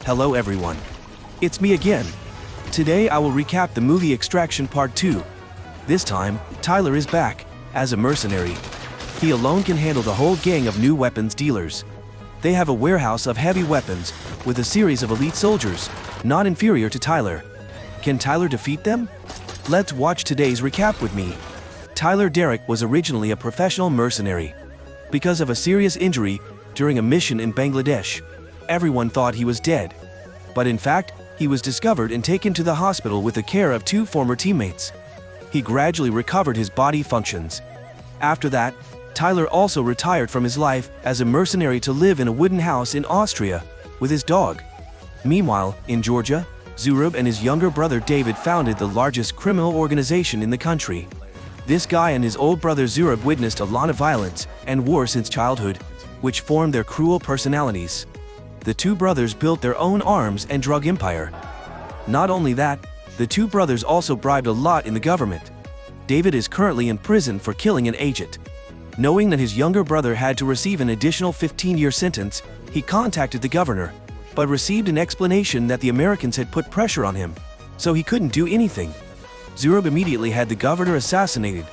Hello everyone. It's me again. Today I will recap the movie Extraction Part 2. This time, Tyler is back, as a mercenary. He alone can handle the whole gang of new weapons dealers. They have a warehouse of heavy weapons, with a series of elite soldiers, not inferior to Tyler. Can Tyler defeat them? Let's watch today's recap with me. Tyler Derrick was originally a professional mercenary. Because of a serious injury during a mission in Bangladesh, everyone thought he was dead. But in fact, he was discovered and taken to the hospital with the care of two former teammates. He gradually recovered his body functions. After that, Tyler also retired from his life as a mercenary to live in a wooden house in Austria with his dog. Meanwhile, in Georgia, Zurab and his younger brother David founded the largest criminal organization in the country. This guy and his old brother Zurab witnessed a lot of violence and war since childhood, which formed their cruel personalities. The two brothers built their own arms and drug empire. Not only that, the two brothers also bribed a lot in the government. David is currently in prison for killing an agent. Knowing that his younger brother had to receive an additional 15-year sentence, he contacted the governor, but received an explanation that the Americans had put pressure on him, so he couldn't do anything. Zurab immediately had the governor assassinated.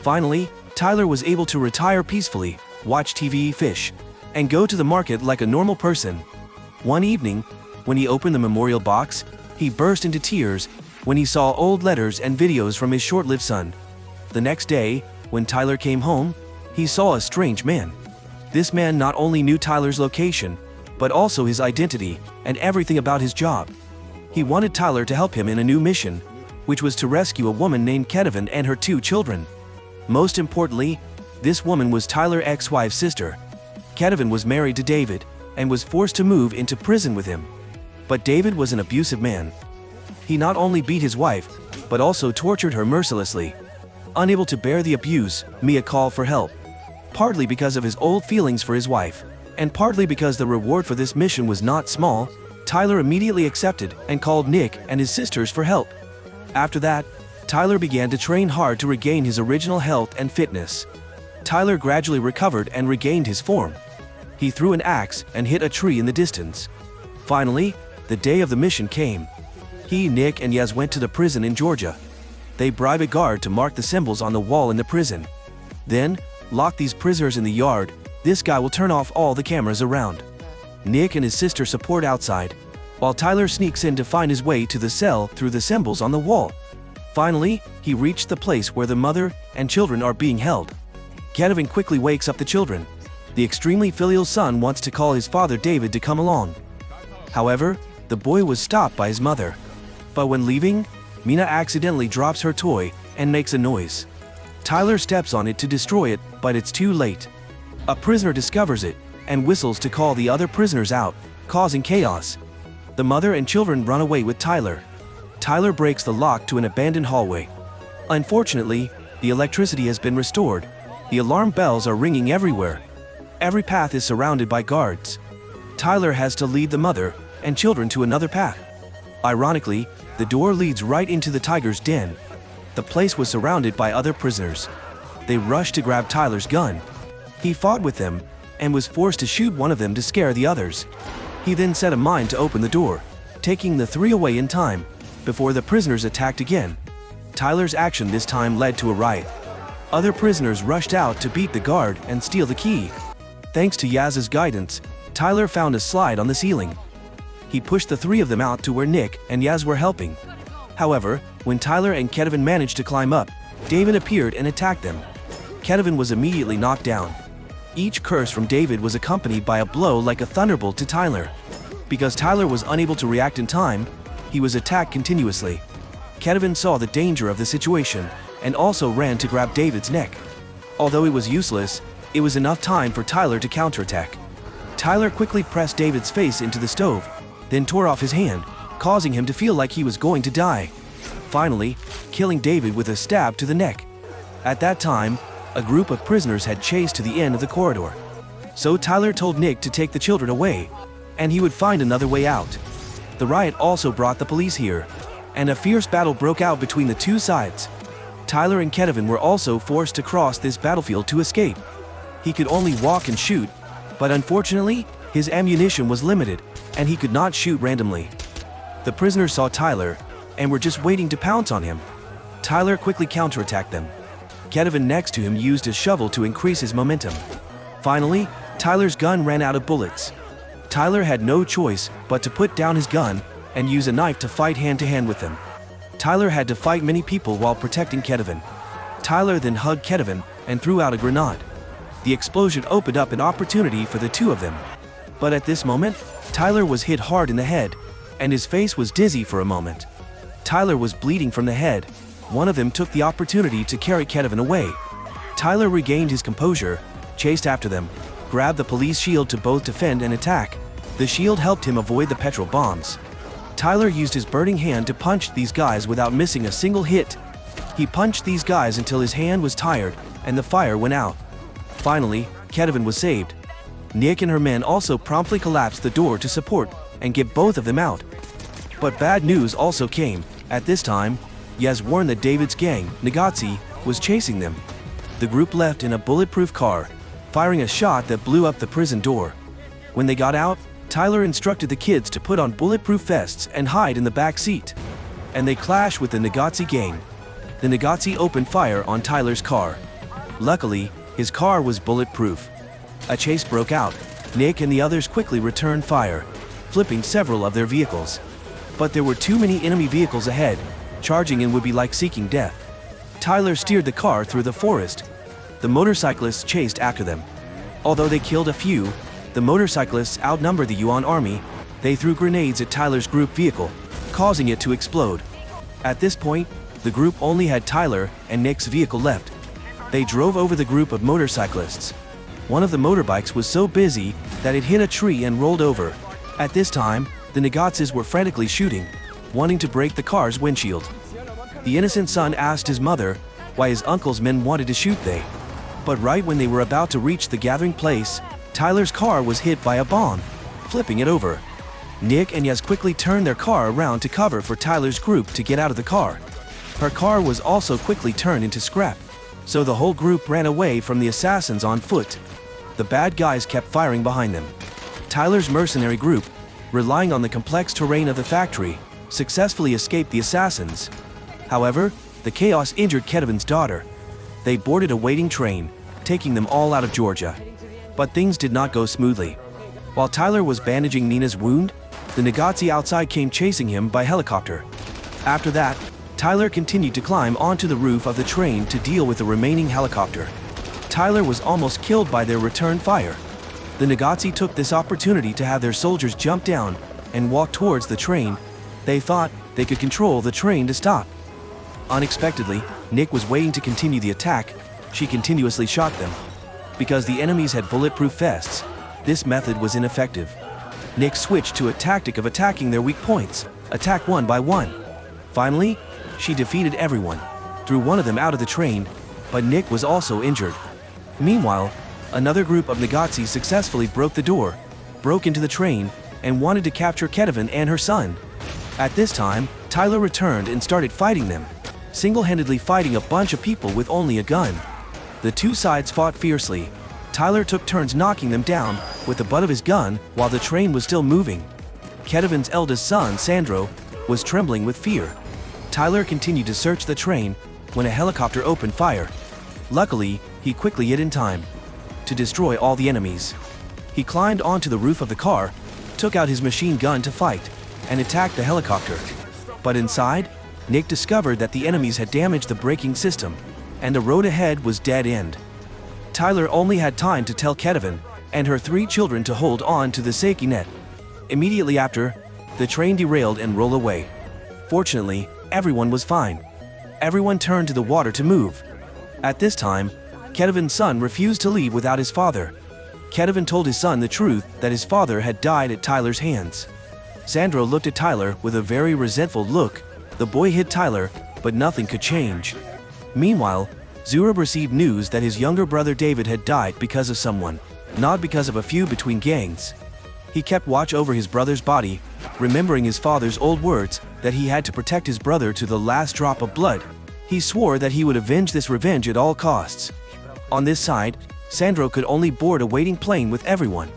Finally, Tyler was able to retire peacefully, watch TV, fish, and go to the market like a normal person. One evening, when he opened the memorial box, he burst into tears when he saw old letters and videos from his short-lived son. The next day, when Tyler came home, he saw a strange man. This man not only knew Tyler's location, but also his identity and everything about his job. He wanted Tyler to help him in a new mission, which was to rescue a woman named Kevin and her two children. Most importantly, this woman was Tyler's ex-wife's sister. Kevin was married to David and was forced to move into prison with him. But David was an abusive man. He not only beat his wife, but also tortured her mercilessly. Unable to bear the abuse, Mia called for help. Partly because of his old feelings for his wife, and partly because the reward for this mission was not small, Tyler immediately accepted and called Nick and his sisters for help. After that, Tyler began to train hard to regain his original health and fitness. Tyler gradually recovered and regained his form. He threw an axe and hit a tree in the distance. Finally, the day of the mission came. He, Nick, and Yaz went to the prison in Georgia. They bribed a guard to mark the symbols on the wall in the prison. Then, lock these prisoners in the yard. This guy will turn off all the cameras around. Nick and his sister support outside, while Tyler sneaks in to find his way to the cell through the symbols on the wall. Finally, he reached the place where the mother and children are being held. Kevin quickly wakes up the children. The extremely filial son wants to call his father David to come along. However, the boy was stopped by his mother. But when leaving, Mina accidentally drops her toy and makes a noise. Tyler steps on it to destroy it, but it's too late. A prisoner discovers it and whistles to call the other prisoners out, causing chaos. The mother and children run away with Tyler. Tyler breaks the lock to an abandoned hallway. Unfortunately, the electricity has been restored. The alarm bells are ringing everywhere. Every path is surrounded by guards. Tyler has to lead the mother and children to another path. Ironically, the door leads right into the tiger's den. The place was surrounded by other prisoners. They rushed to grab Tyler's gun. He fought with them and was forced to shoot one of them to scare the others. He then set a mine to open the door, taking the three away in time, before the prisoners attacked again. Tyler's action this time led to a riot. Other prisoners rushed out to beat the guard and steal the key. Thanks to Yaz's guidance, Tyler found a slide on the ceiling. He pushed the three of them out to where Nick and Yaz were helping. However, when Tyler and Kevin managed to climb up, David appeared and attacked them. Kevin was immediately knocked down. Each curse from David was accompanied by a blow like a thunderbolt to Tyler. Because Tyler was unable to react in time, he was attacked continuously. Kevin saw the danger of the situation and also ran to grab David's neck. Although it was useless, it was enough time for Tyler to counterattack. Tyler quickly pressed David's face into the stove, then tore off his hand, causing him to feel like he was going to die. Finally, killing David with a stab to the neck. At that time, a group of prisoners had chased to the end of the corridor. So Tyler told Nick to take the children away, and he would find another way out. The riot also brought the police here, and a fierce battle broke out between the two sides. Tyler and Kevin were also forced to cross this battlefield to escape. He could only walk and shoot, but unfortunately, His ammunition was limited, and he could not shoot randomly. The prisoners saw Tyler, and were just waiting to pounce on him. Tyler quickly counterattacked them. Kevin next to him used his shovel to increase his momentum. Finally, Tyler's gun ran out of bullets. Tyler had no choice but to put down his gun and use a knife to fight hand-to-hand with them. Tyler had to fight many people while protecting Kevin. Tyler then hugged Kevin and threw out a grenade. The explosion opened up an opportunity for the two of them. But at this moment, Tyler was hit hard in the head, and his face was dizzy for a moment. Tyler was bleeding from the head. One of them took the opportunity to carry Kevin away. Tyler regained his composure, chased after them, grabbed the police shield to both defend and attack. The shield helped him avoid the petrol bombs. Tyler used his burning hand to punch these guys without missing a single hit. He punched these guys until his hand was tired and the fire went out. Finally, Kevin was saved. Nick and her men also promptly collapsed the door to support and get both of them out. But bad news also came. At this time, Yaz warned that David's gang, Nagazi, was chasing them. The group left in a bulletproof car, firing a shot that blew up the prison door. When they got out, Tyler instructed the kids to put on bulletproof vests and hide in the back seat. And they clashed with the Nagazi gang. The Nagazi opened fire on Tyler's car. Luckily, his car was bulletproof. A chase broke out. Nick and the others quickly returned fire, flipping several of their vehicles. But there were too many enemy vehicles ahead. Charging in would be like seeking death. Tyler steered the car through the forest. The motorcyclists chased after them. Although they killed a few, the motorcyclists outnumbered the Yuan army. They threw grenades at Tyler's group vehicle, causing it to explode. At this point, the group only had Tyler and Nick's vehicle left. They drove over the group of motorcyclists. One of the motorbikes was so busy that it hit a tree and rolled over. At this time, the Nagazis were frantically shooting, wanting to break the car's windshield. The innocent son asked his mother why his uncle's men wanted to shoot they. But right when they were about to reach the gathering place, Tyler's car was hit by a bomb, flipping it over. Nick and Yaz quickly turned their car around to cover for Tyler's group to get out of the car. Her car was also quickly turned into scrap, so the whole group ran away from the assassins on foot. The bad guys kept firing behind them. Tyler's mercenary group, relying on the complex terrain of the factory, successfully escaped the assassins. However, the chaos injured Kevin's daughter. They boarded a waiting train, taking them all out of Georgia. But things did not go smoothly. While Tyler was bandaging Nina's wound, the Nagazi outside came chasing him by helicopter. After that, Tyler continued to climb onto the roof of the train to deal with the remaining helicopter. Tyler was almost killed by their return fire. The Nagazi took this opportunity to have their soldiers jump down and walk towards the train. They thought they could control the train to stop. Unexpectedly, Nick was waiting to continue the attack. She continuously shot them. Because the enemies had bulletproof vests, this method was ineffective. Nick switched to a tactic of attacking their weak points, attack one by one. Finally, she defeated everyone, threw one of them out of the train, but Nick was also injured. Meanwhile, another group of Nagazi successfully broke the door, broke into the train, and wanted to capture Kevin and her son. At this time, Tyler returned and started fighting them, single-handedly fighting a bunch of people with only a gun. The two sides fought fiercely. Tyler took turns knocking them down with the butt of his gun while the train was still moving. Kevin's eldest son, Sandro, was trembling with fear. Tyler continued to search the train when a helicopter opened fire. Luckily, he quickly hid in time to destroy all the enemies. He climbed onto the roof of the car, took out his machine gun to fight, and attacked the helicopter. But inside, Nick discovered that the enemies had damaged the braking system, and the road ahead was dead end. Tyler only had time to tell Kevin and her 3 children to hold on to the safety net. Immediately after, the train derailed and rolled away. Fortunately, everyone was fine. Everyone turned to the water to move. At this time, Kevin's son refused to leave without his father. Kevin told his son the truth that his father had died at Tyler's hands. Sandro looked at Tyler with a very resentful look. The boy hit Tyler, but nothing could change. Meanwhile, Zurab received news that his younger brother David had died because of someone, not because of a feud between gangs. He kept watch over his brother's body, remembering his father's old words that he had to protect his brother to the last drop of blood. He swore that he would avenge this revenge at all costs. On this side, Sandro could only board a waiting plane with everyone.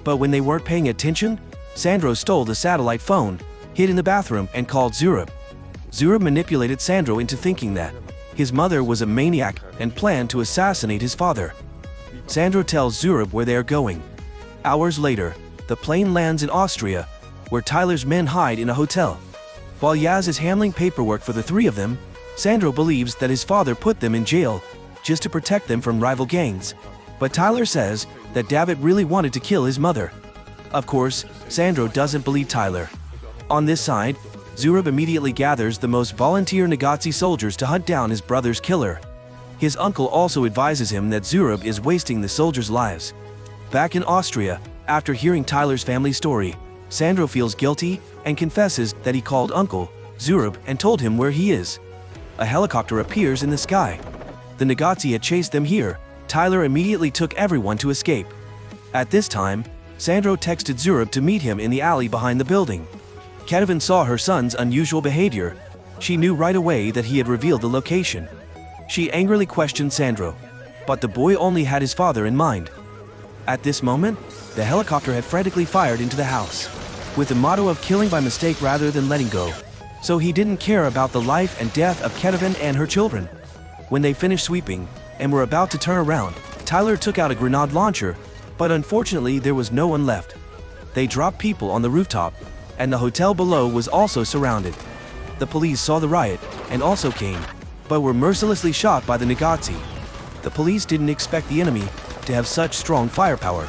But when they weren't paying attention, Sandro stole the satellite phone, hid in the bathroom, and called Zurab. Zurab manipulated Sandro into thinking that his mother was a maniac and planned to assassinate his father. Sandro tells Zurab where they are going. Hours later, the plane lands in Austria, where Tyler's men hide in a hotel. While Yaz is handling paperwork for the three of them, Sandro believes that his father put them in jail just to protect them from rival gangs. But Tyler says that David really wanted to kill his mother. Of course, Sandro doesn't believe Tyler. On this side, Zurab immediately gathers the most volunteer Nazi soldiers to hunt down his brother's killer. His uncle also advises him that Zurab is wasting the soldiers' lives. Back in Austria, after hearing Tyler's family story, Sandro feels guilty and confesses that he called Uncle Zurab and told him where he is. A helicopter appears in the sky. The Nazi had chased them here. Tyler immediately took everyone to escape. At this time, Sandro texted Zurab to meet him in the alley behind the building. Kevin saw her son's unusual behavior. She knew right away that he had revealed the location. She angrily questioned Sandro, but the boy only had his father in mind. At this moment, the helicopter had frantically fired into the house, with the motto of killing by mistake rather than letting go. So he didn't care about the life and death of Kevin and her children. When they finished sweeping and were about to turn around, Tyler took out a grenade launcher, but unfortunately there was no one left. They dropped people on the rooftop, and the hotel below was also surrounded. The police saw the riot and also came, but were mercilessly shot by the Nazi. The police didn't expect the enemy to have such strong firepower.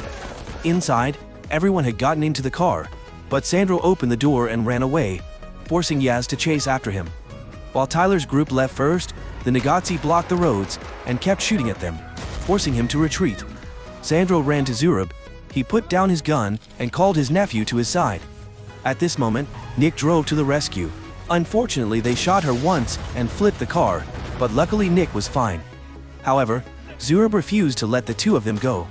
Inside, everyone had gotten into the car, but Sandro opened the door and ran away, forcing Yaz to chase after him. While Tyler's group left first, the Nazi blocked the roads and kept shooting at them, forcing him to retreat. Sandro ran to Zurab. He put down his gun and called his nephew to his side. At this moment, Nick drove to the rescue. Unfortunately, they shot her once and flipped the car, but luckily Nick was fine. However, Zurab refused to let the two of them go.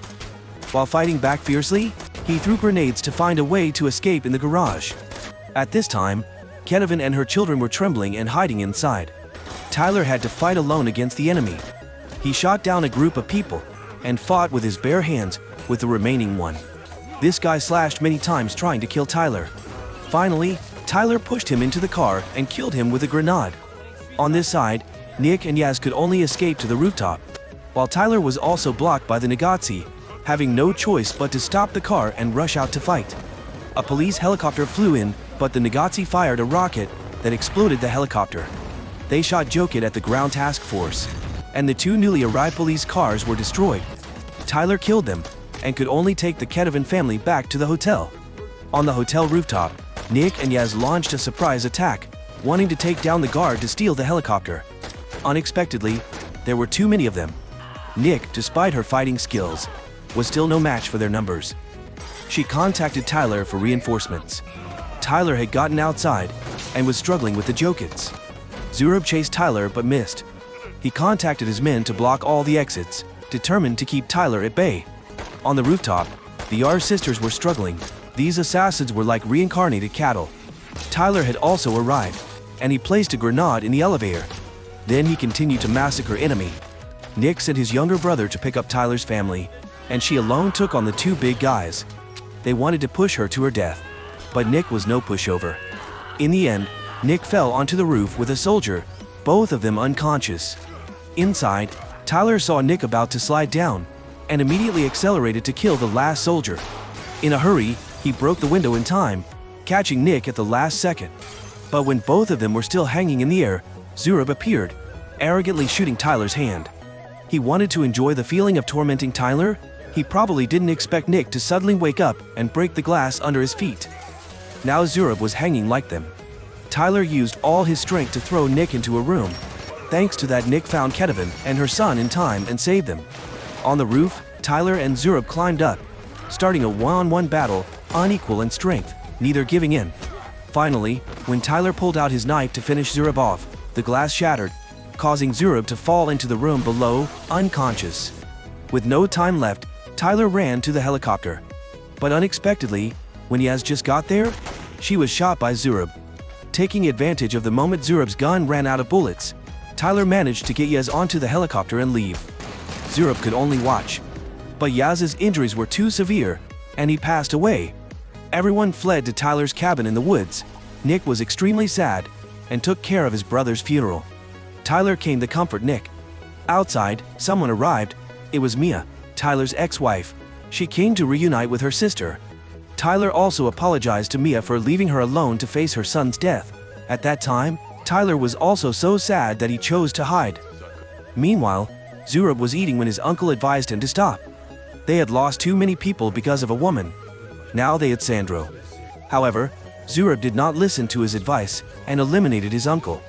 While fighting back fiercely, he threw grenades to find a way to escape in the garage. At this time, Kevin and her children were trembling and hiding inside. Tyler had to fight alone against the enemy. He shot down a group of people and fought with his bare hands with the remaining one. This guy slashed many times trying to kill Tyler. Finally, Tyler pushed him into the car and killed him with a grenade. On this side, Nick and Yaz could only escape to the rooftop, while Tyler was also blocked by the Nazi, having no choice but to stop the car and rush out to fight. A police helicopter flew in, but the Nazi fired a rocket that exploded the helicopter. They shot Joket at the ground task force, and the two newly arrived police cars were destroyed. Tyler killed them and could only take the Kevin family back to the hotel. On the hotel rooftop, Nick and Yaz launched a surprise attack, wanting to take down the guard to steal the helicopter. Unexpectedly, there were too many of them. Nick, despite her fighting skills, was still no match for their numbers. She contacted Tyler for reinforcements. Tyler had gotten outside and was struggling with the Jokets. Zurab chased Tyler but missed. He contacted his men to block all the exits, determined to keep Tyler at bay. On the rooftop, the Yar sisters were struggling. These assassins were like reincarnated cattle. Tyler had also arrived, and he placed a grenade in the elevator. Then he continued to massacre enemy. Nick sent his younger brother to pick up Tyler's family, and she alone took on the two big guys. They wanted to push her to her death, but Nick was no pushover. In the end, Nick fell onto the roof with a soldier, both of them unconscious. Inside, Tyler saw Nick about to slide down, and immediately accelerated to kill the last soldier. In a hurry, he broke the window in time, catching Nick at the last second. But when both of them were still hanging in the air, Zurab appeared, arrogantly shooting Tyler's hand. He wanted to enjoy the feeling of tormenting Tyler. He probably didn't expect Nick to suddenly wake up and break the glass under his feet. Now Zurab was hanging like them. Tyler used all his strength to throw Nick into a room. Thanks to that, Nick found Kevin and her son in time and saved them. On the roof, Tyler and Zurab climbed up, starting a one-on-one battle, unequal in strength, neither giving in. Finally, when Tyler pulled out his knife to finish Zurab off, the glass shattered, causing Zurab to fall into the room below, unconscious. With no time left, Tyler ran to the helicopter. But unexpectedly, when Yaz just got there, she was shot by Zurab. Taking advantage of the moment Zurab's gun ran out of bullets, Tyler managed to get Yaz onto the helicopter and leave. Zurab could only watch. But Yaz's injuries were too severe, and he passed away. Everyone fled to Tyler's cabin in the woods. Nick was extremely sad and took care of his brother's funeral. Tyler came to comfort Nick. Outside, someone arrived. It was Mia, Tyler's ex-wife. She came to reunite with her sister. Tyler also apologized to Mia for leaving her alone to face her son's death. At that time, Tyler was also so sad that he chose to hide. Meanwhile, Zurab was eating when his uncle advised him to stop. They had lost too many people because of a woman. Now they had Sandro. However, Zurab did not listen to his advice and eliminated his uncle.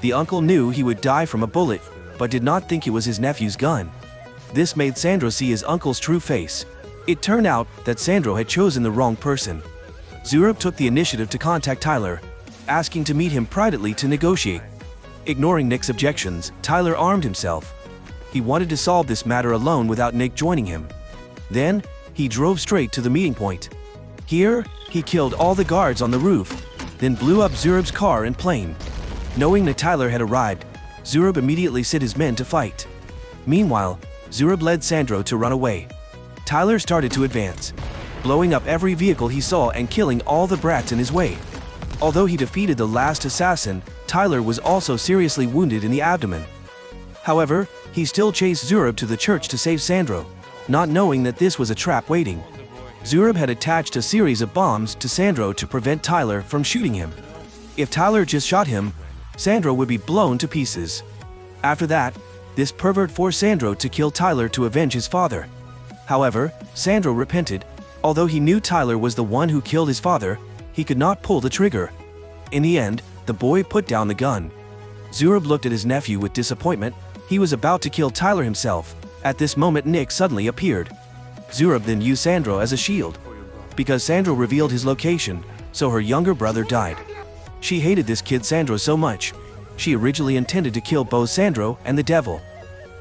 The uncle knew he would die from a bullet, but did not think it was his nephew's gun. This made Sandro see his uncle's true face. It turned out that Sandro had chosen the wrong person. Zurab took the initiative to contact Tyler, asking to meet him privately to negotiate. Ignoring Nick's objections, Tyler armed himself. He wanted to solve this matter alone without Nick joining him. Then, he drove straight to the meeting point. Here, he killed all the guards on the roof, then blew up Zurab's car and plane. Knowing that Tyler had arrived, Zurab immediately sent his men to fight. Meanwhile, Zurab led Sandro to run away. Tyler started to advance, blowing up every vehicle he saw and killing all the brats in his way. Although he defeated the last assassin, Tyler was also seriously wounded in the abdomen. However, he still chased Zurab to the church to save Sandro, not knowing that this was a trap waiting. Zurab had attached a series of bombs to Sandro to prevent Tyler from shooting him. If Tyler just shot him, Sandro would be blown to pieces. After that, this pervert forced Sandro to kill Tyler to avenge his father. However, Sandro repented. Although he knew Tyler was the one who killed his father, he could not pull the trigger. In the end, the boy put down the gun. Zurab looked at his nephew with disappointment. He was about to kill Tyler himself. At this moment, Nick suddenly appeared. Zurab then used Sandro as a shield. Because Sandro revealed his location, so her younger brother died. She hated this kid Sandro so much. She originally intended to kill both Sandro and the devil.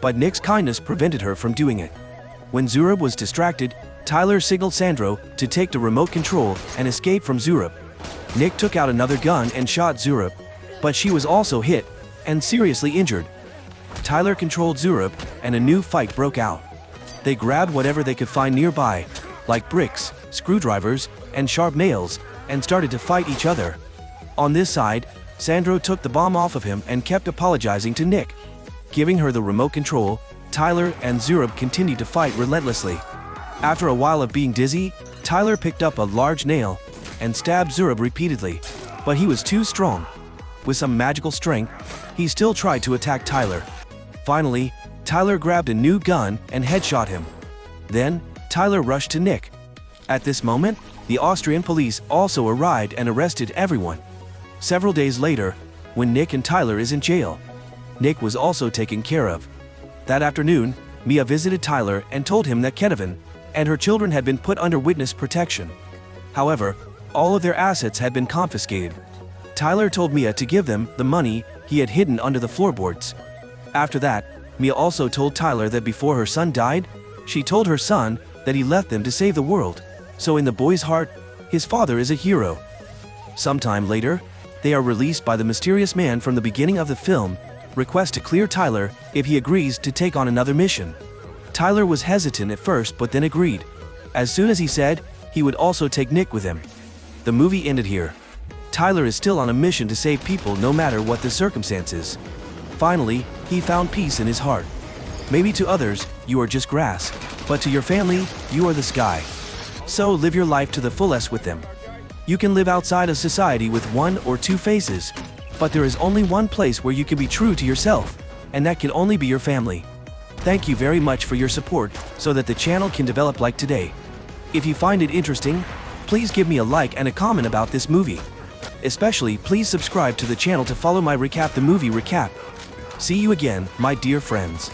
But Nick's kindness prevented her from doing it. When Zurab was distracted, Tyler signaled Sandro to take the remote control and escape from Zurab. Nick took out another gun and shot Zurab, but she was also hit and seriously injured. Tyler controlled Zurab, and a new fight broke out. They grabbed whatever they could find nearby, like bricks, screwdrivers, and sharp nails, and started to fight each other. On this side, Sandro took the bomb off of him and kept apologizing to Nick. Giving her the remote control, Tyler and Zurab continued to fight relentlessly. After a while of being dizzy, Tyler picked up a large nail and stabbed Zurab repeatedly, but he was too strong. With some magical strength, he still tried to attack Tyler. Finally, Tyler grabbed a new gun and headshot him. Then, Tyler rushed to Nick. At this moment, the Austrian police also arrived and arrested everyone. Several days later, when Nick and Tyler is in jail, Nick was also taken care of. That afternoon, Mia visited Tyler and told him that Kennevin and her children had been put under witness protection. However, all of their assets had been confiscated. Tyler told Mia to give them the money he had hidden under the floorboards. After that, Mia also told Tyler that before her son died, she told her son that he left them to save the world. So in the boy's heart, his father is a hero. Sometime later, they are released by the mysterious man from the beginning of the film, request to clear Tyler if he agrees to take on another mission. Tyler was hesitant at first but then agreed. As soon as he said, he would also take Nick with him. The movie ended here. Tyler is still on a mission to save people no matter what the circumstances. Finally, he found peace in his heart. Maybe to others, you are just grass, but to your family, you are the sky. So live your life to the fullest with them. You can live outside of society with one or two faces, but there is only one place where you can be true to yourself, and that can only be your family. Thank you very much for your support so that the channel can develop like today. If you find it interesting, please give me a like and a comment about this movie. Especially, please subscribe to the channel to follow my recap the movie recap. See you again, my dear friends.